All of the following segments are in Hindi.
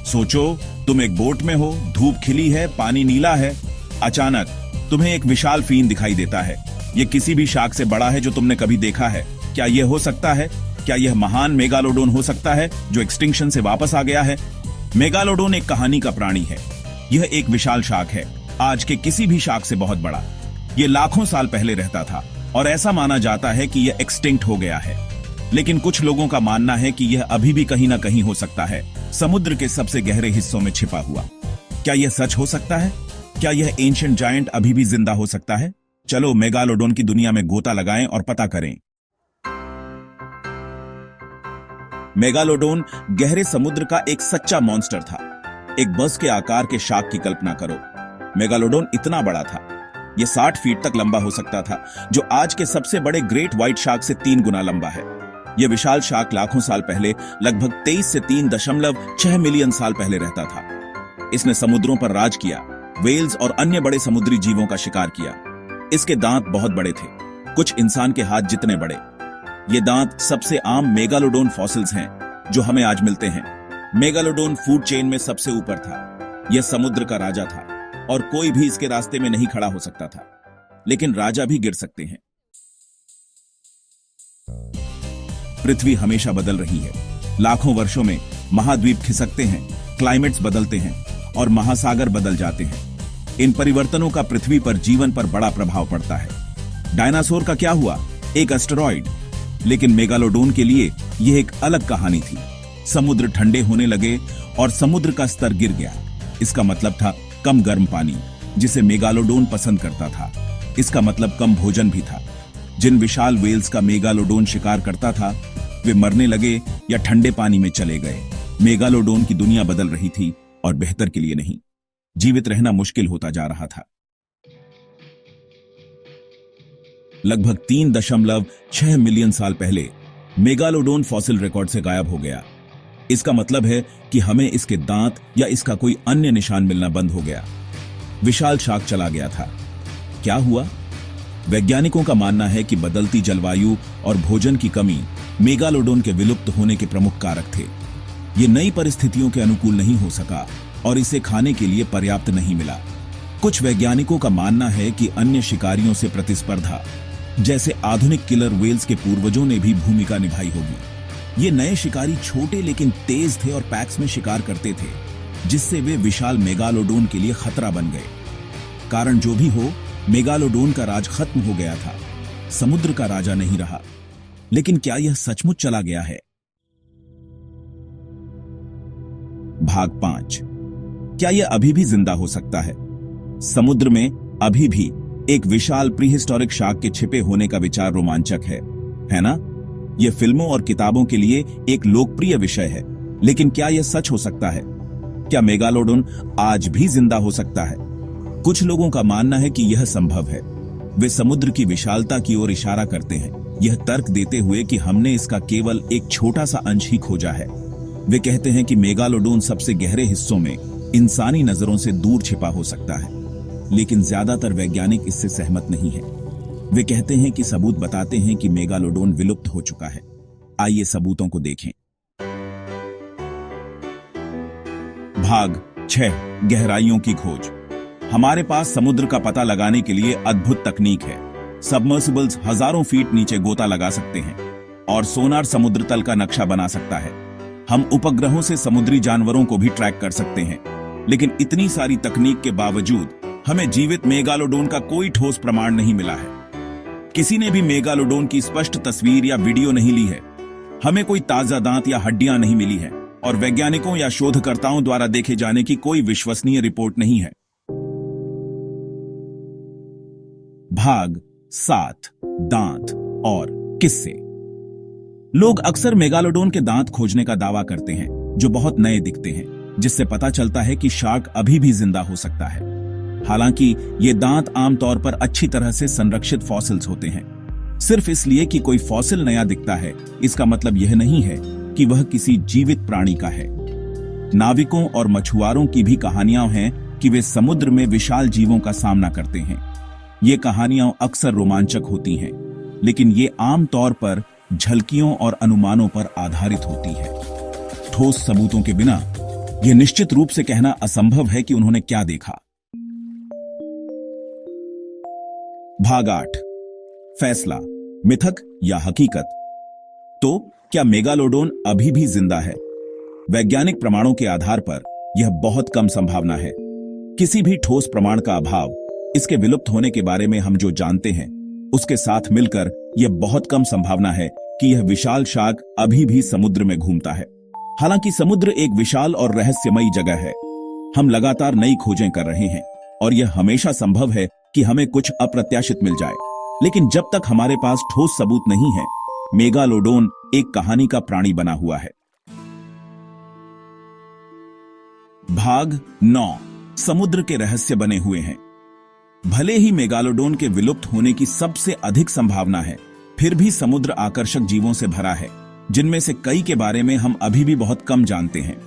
सोचो, तुम एक बोट में हो, धूप खिली है, पानी नीला है। अचानक तुम्हें एक विशाल फिन दिखाई देता है। यह किसी भी शार्क से बड़ा है जो तुमने कभी देखा है। क्या यह हो सकता है? क्या यह महान मेगालोडोन हो सकता है जो एक्सटिंक्शन से वापस आ गया है? मेगालोडोन एक कहानी का प्राणी है। यह एक विशाल शार्क है, आज के किसी भी शार्क से बहुत बड़ा। यह लाखों साल पहले रहता था और ऐसा माना जाता है कि यह एक्सटिंक्ट हो गया है। लेकिन कुछ लोगों का मानना है कि यह अभी भी कहीं ना कहीं हो सकता है, समुद्र के सबसे गहरे हिस्सों में छिपा हुआ। क्या यह सच हो सकता है? क्या यह एंशिएंट जायंट अभी भी जिंदा हो सकता है? चलो मेगालोडोन की दुनिया में गोता लगाएं और पता करें। मेगालोडोन गहरे समुद्र का एक सच्चा मॉन्स्टर था। एक बस के आकार के शार्क की कल्पना करो। मेगालोडोन इतना बड़ा था, यह 60 फीट तक लंबा हो सकता था, जो आज के सबसे बड़े ग्रेट व्हाइट शार्क से 3 गुना लंबा है। यह विशाल शार्क लाखों साल पहले, लगभग 23 से 3.6 मिलियन साल पहले रहता था। इसने समुद्रों पर राज किया, वेल्स और अन्य बड़े समुद्री जीवों का शिकार किया। इसके दांत बहुत बड़े थे, कुछ इंसान के हाथ जितने बड़े। ये दांत सबसे आम मेगालोडोन फॉसिल्स हैं जो हमें आज मिलते हैं। मेगालोडोन फूड चेन में सबसे ऊपर था। यह समुद्र का राजा था और कोई भी इसके रास्ते में नहीं खड़ा हो सकता था। लेकिन राजा भी गिर सकते हैं। पृथ्वी हमेशा बदल रही है। लाखों वर्षों में महाद्वीप खिसकते हैं, क्लाइमेट्स बदलते हैं और महासागर बदल जाते हैं। इन परिवर्तनों का पृथ्वी पर जीवन पर बड़ा प्रभाव पड़ता है। डायनासोर का क्या हुआ? एक एस्टेरॉइड। लेकिन मेगालोडोन के लिए यह एक अलग कहानी थी। समुद्र ठंडे होने लगे और समुद्र का स्तर गिर गया। इसका मतलब था कम गर्म पानी, जिसे मेगालोडोन पसंद करता था। इसका मतलब कम भोजन भी था। जिन विशाल वेल्स का मेगालोडोन शिकार करता था, वे मरने लगे या ठंडे पानी में चले गए। मेगालोडोन की दुनिया बदल रही थी और बेहतर के लिए नहीं। जीवित रहना मुश्किल होता जा रहा था। लगभग 3.6 मिलियन साल पहले मेगालोडोन फॉसिल रिकॉर्ड से गायब हो गया। इसका मतलब है कि हमें इसके दांत या इसका कोई अन्य निशान मिलना बंद हो गया। विशाल शार्क चला गया था। क्या हुआ? वैज्ञानिकों का मानना है कि बदलती जलवायु और भोजन की कमी मेगालोडोन के विलुप्त होने के प्रमुख कारक थे। ये नई परिस्थितियों के अनुकूल नहीं हो सका और इसे खाने के लिए पर्याप्त नहीं मिला। कुछ वैज्ञानिकों का मानना है कि अन्य शिकारियों से प्रतिस्पर्धा, जैसे आधुनिक किलर वेल्स के पूर्वजों ने भी भूमिका निभाई होगी। ये नए शिकारी छोटे लेकिन तेज थे और पैक्स में शिकार करते थे, जिससे वे विशाल मेगालोडोन के लिए खतरा बन गए। कारण जो भी हो, मेगालोडोन का राज खत्म हो गया था। समुद्र का राजा नहीं रहा। लेकिन क्या यह सचमुच चला गया है? भाग 5। क्या यह अभी भी जिंदा हो सकता है? समुद्र में अभी भी एक विशाल प्रीहिस्टोरिक शार्क के छिपे होने का विचार रोमांचक है ना? यह फिल्मों और किताबों के लिए एक लोकप्रिय विषय है। लेकिन क्या यह सच हो सकता है? क्या मेगालोडोन आज भी जिंदा हो सकता है? कुछ लोगों का मानना है कि यह संभव है। वे समुद्र की विशालता की ओर इशारा करते हैं, यह तर्क देते हुए कि हमने इसका केवल एक छोटा सा अंश ही खोजा है। वे कहते हैं कि मेगालोडोन सबसे गहरे हिस्सों में इंसानी नजरों से दूर छिपा हो सकता है। लेकिन ज्यादातर वैज्ञानिक इससे सहमत नहीं हैं। वे कहते हैं कि सबूत बताते हैं कि मेगालोडोन विलुप्त हो चुका है। आइए सबूतों को देखें। भाग 6। गहराइयों की खोज। हमारे पास समुद्र का पता लगाने के लिए अद्भुत तकनीक है। सबमर्सिबल्स हजारों फीट नीचे गोता लगा सकते हैं और सोनार समुद्र तल का नक्शा बना सकता है। हम उपग्रहों से समुद्री जानवरों को भी ट्रैक कर सकते हैं। लेकिन इतनी सारी तकनीक के बावजूद हमें जीवित मेगालोडोन का कोई ठोस प्रमाण नहीं मिला है। किसी ने भी मेगालोडोन की स्पष्ट तस्वीर या वीडियो नहीं ली है। हमें कोई ताजा दांत या हड्डियां नहीं मिली है और वैज्ञानिकों या शोधकर्ताओं द्वारा देखे जाने की कोई विश्वसनीय रिपोर्ट नहीं है। भाग 7। दांत और किस्से। लोग अक्सर मेगालोडोन के दांत खोजने का दावा करते हैं, जो बहुत नए दिखते हैं, जिससे पता चलता है कि शार्क अभी भी जिंदा हो सकता है। हालांकि ये दांत आमतौर पर अच्छी तरह से संरक्षित फॉसिल्स होते हैं। सिर्फ इसलिए कि कोई फॉसिल नया दिखता है, इसका मतलब यह नहीं है कि वह किसी जीवित प्राणी का है। नाविकों और मछुआरों की भी कहानियां हैं कि वे समुद्र में विशाल जीवों का सामना करते हैं। ये कहानियां अक्सर रोमांचक होती हैं, लेकिन ये आमतौर पर झलकियों और अनुमानों पर आधारित होती है। ठोस सबूतों के बिना यह निश्चित रूप से कहना असंभव है कि उन्होंने क्या देखा। भाग 8, फैसला, मिथक या हकीकत। तो क्या मेगालोडोन अभी भी जिंदा है? वैज्ञानिक प्रमाणों के आधार पर यह बहुत कम संभावना है। किसी भी ठोस प्रमाण का अभाव, इसके विलुप्त होने के बारे में हम जो जानते हैं उसके साथ मिलकर यह बहुत कम संभावना है कि यह विशाल शार्क अभी भी समुद्र में घूमता है। हालांकि समुद्र एक विशाल और रहस्यमयी जगह है। हम लगातार नई खोजें कर रहे हैं और यह हमेशा संभव है कि हमें कुछ अप्रत्याशित मिल जाए। लेकिन जब तक हमारे पास ठोस सबूत नहीं है, मेगालोडोन एक कहानी का प्राणी बना हुआ है। भाग 9, समुद्र के रहस्य बने हुए हैं। भले ही मेगालोडोन के विलुप्त होने की सबसे अधिक संभावना है, फिर भी समुद्र आकर्षक जीवों से भरा है, जिनमें से कई के बारे में हम अभी भी बहुत कम जानते हैं।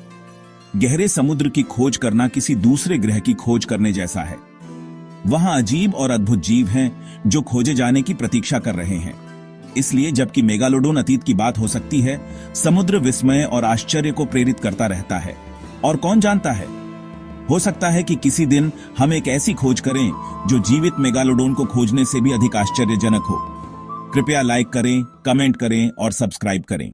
गहरे समुद्र की खोज करना किसी दूसरे ग्रह की खोज करने जैसा है। वहां अजीब और अद्भुत जीव हैं जो खोजे जाने की प्रतीक्षा कर रहे हैं। इसलिए जबकि मेगालोडोन अतीत की बात हो सकती है, समुद्र विस्मय और आश्चर्य को प्रेरित करता रहता है। और कौन जानता है, हो सकता है कि किसी दिन हम एक ऐसी खोज करें जो जीवित मेगालोडोन को खोजने से भी अधिक आश्चर्यजनक हो। कृपया लाइक करें, कमेंट करें और सब्सक्राइब करें।